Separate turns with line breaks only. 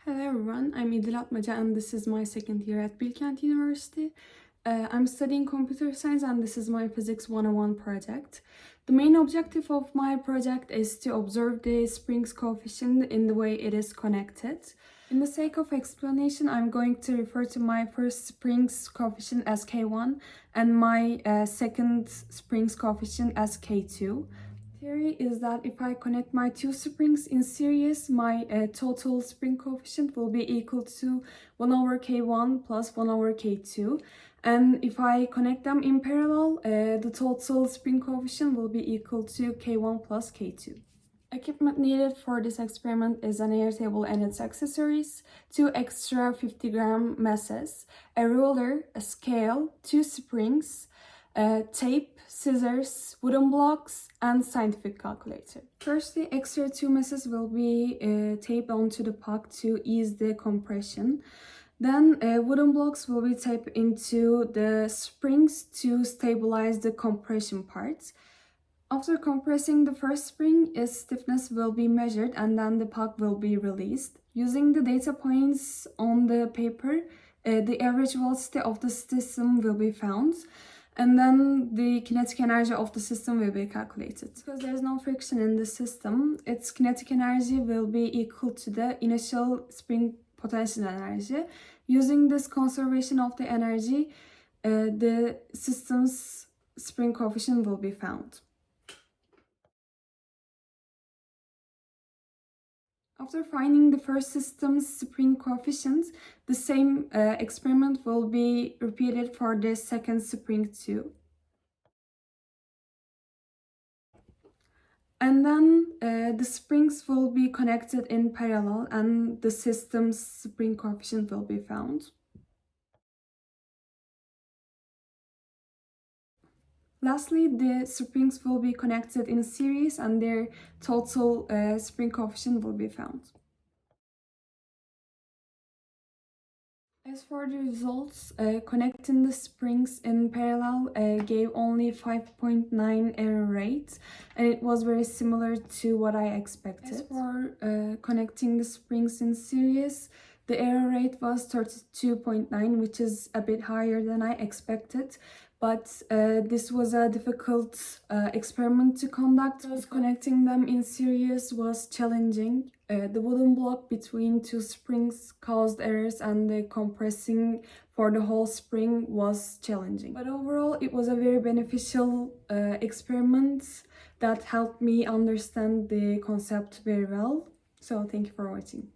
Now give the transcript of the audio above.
Hello everyone, I'm İdil and this is my second year at Bilkent University. I'm studying computer science and this is my Physics 101 project. The main objective of my project is to observe the Springs coefficient in the way it is connected. In the sake of explanation, I'm going to refer to my first Springs coefficient as K1 and my second Springs coefficient as K2. Theory is that if I connect my two springs in series, my total spring coefficient will be equal to 1 over K1 plus 1 over K2. And if I connect them in parallel, the total spring coefficient will be equal to K1 plus K2. Equipment needed for this experiment is an air table and its accessories, 2 extra 50-gram masses, a ruler, a scale, 2 springs, tape, scissors, wooden blocks, and scientific calculator. First, the extra 2 masses will be taped onto the puck to ease the compression. Then wooden blocks will be taped into the springs to stabilize the compression part. After compressing the first spring, its stiffness will be measured and then the puck will be released. Using the data points on the paper, the average velocity of the system will be found. And then the kinetic energy of the system will be calculated. Because there is no friction in the system, its kinetic energy will be equal to the initial spring potential energy. Using this conservation of the energy, the system's spring coefficient will be found. After finding the first system's spring coefficient, the same experiment will be repeated for the second spring too. And then the springs will be connected in parallel and the system's spring coefficient will be found. Lastly, the springs will be connected in series and their total spring coefficient will be found. As for the results, connecting the springs in parallel gave only 5.9 error rate, and it was very similar to what I expected. As for connecting the springs in series, the error rate was 32.9, which is a bit higher than I expected. But this was a difficult experiment to conduct because connecting them in series was challenging. The wooden block between two springs caused errors and the compressing for the whole spring was challenging. But overall, it was a very beneficial experiment that helped me understand the concept very well. So thank you for watching.